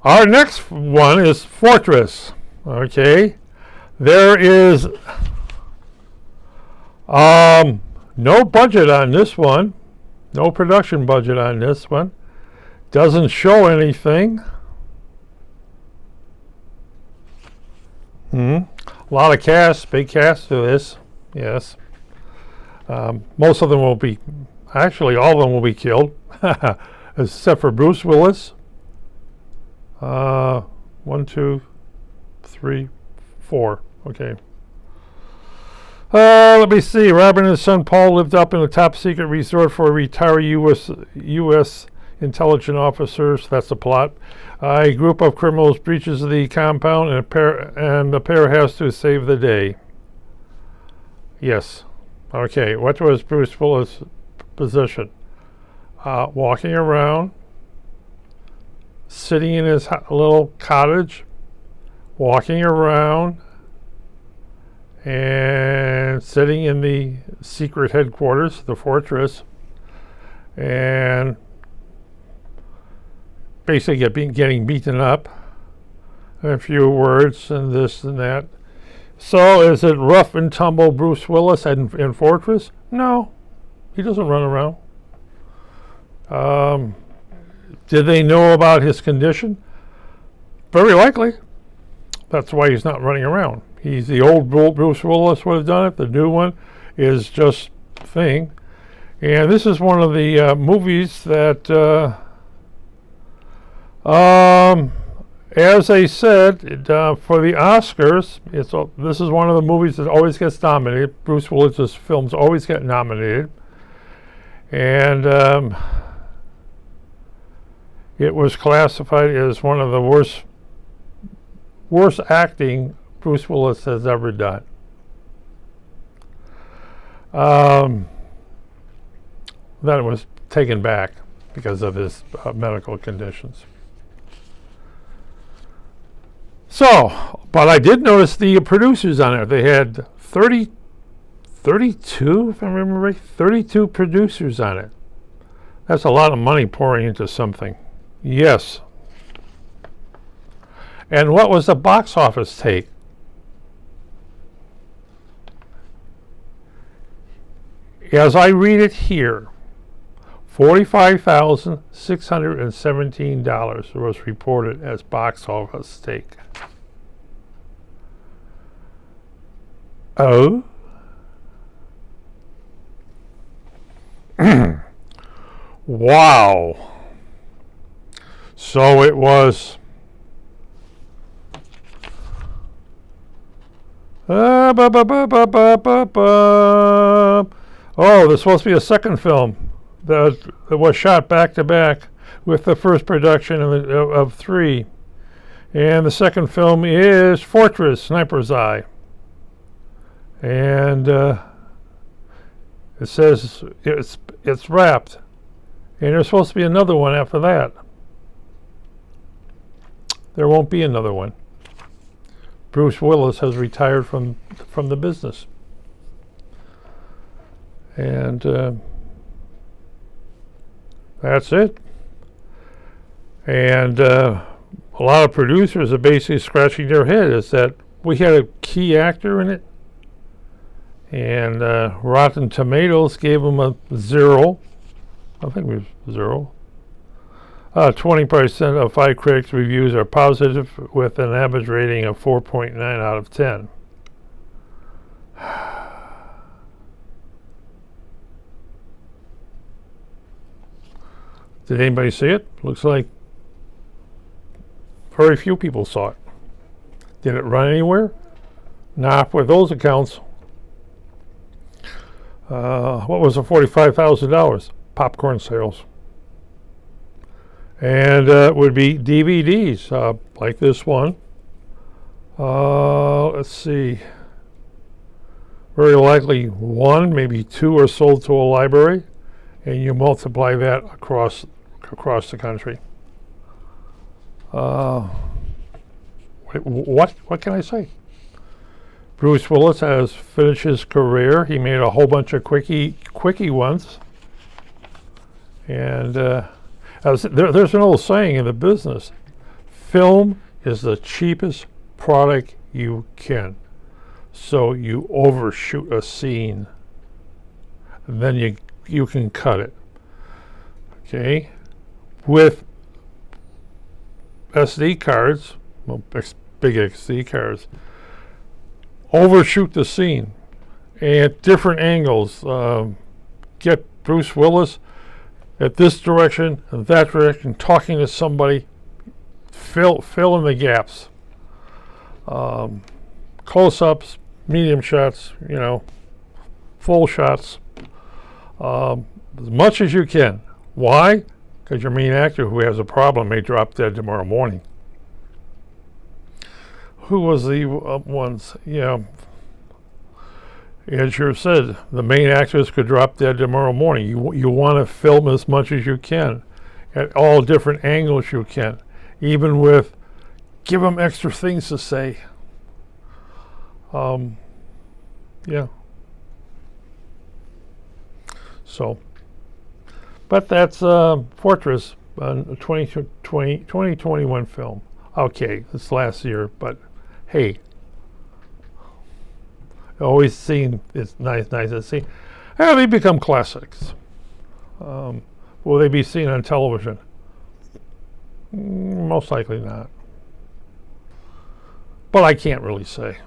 Our next one is Fortress. Okay. There is no budget on this one. No production budget on this one. Doesn't show anything. A lot of cast, big cast to this. Yes. Most of them will be, actually all of them will be killed, except for Bruce Willis. 1, 2, 3, 4. Okay. Let me see. Robert and his son Paul lived up in a top secret resort for retired U.S. intelligence officers. That's the plot. A group of criminals breaches the compound, and the pair has to save the day. Yes. Okay. What was Bruce Willis' position? Walking around, sitting in his little cottage, walking around, and sitting in the secret headquarters, the fortress, and basically getting beaten up, and a few words and this and that. So is it rough and tumble Bruce Willis in Fortress? No, he doesn't run around. Did they know about his condition? Very likely. That's why he's not running around. He's the old Bruce Willis would have done it. The new one is just thing. And this is one of the movies that, as I said, for the Oscars, this is one of the movies that always gets nominated. Bruce Willis's films always get nominated. And it was classified as one of the worst acting Bruce Willis has ever done. Then it was taken back because of his medical conditions. So, but I did notice the producers on it. They had 32, if I remember right, 32 producers on it. That's a lot of money pouring into something. Yes. And what was the box office take? As I read it here, $45,617 was reported as box office take. Oh? Wow. So it was oh, there's supposed to be a second film that was shot back to back with the first production of 3. And the second film is Fortress, Sniper's Eye. And it says it's wrapped. And there's supposed to be another one after that. There won't be another one. Bruce Willis has retired from the business. And that's it. And a lot of producers are basically scratching their head. Is that we had a key actor in it, and Rotten Tomatoes gave him a 0. I think it was 0. 20% of 5 critics' reviews are positive, with an average rating of 4.9 out of 10. Did anybody see it? Looks like very few people saw it. Did it run anywhere? Not with those accounts. What was the $45,000? Popcorn sales. And it would be DVDs, like this one. Let's see. Very likely 1, maybe 2 are sold to a library, and you multiply that across the country. What can I say? Bruce Willis has finished his career. He made a whole bunch of quickie ones, and there's an old saying in the business: Film is the cheapest product you can. So you overshoot a scene, and then you can cut it. Okay? With SD cards, well, big SD cards, overshoot the scene at different angles. Get Bruce Willis at this direction and that direction, talking to somebody. Fill in the gaps. Close-ups, medium shots, full shots, as much as you can. Why? Because your main actor who has a problem may drop dead tomorrow morning. Who was the ones? Yeah. As you said, the main actors could drop dead tomorrow morning. You want to film as much as you can, at all different angles you can, even with give them extra things to say. Yeah. So, but that's Fortress, a 2021 film. Okay, it's last year, but hey, always seen it's nice to see. Yeah, they become classics. Will they be seen on television? Most likely not. But I can't really say.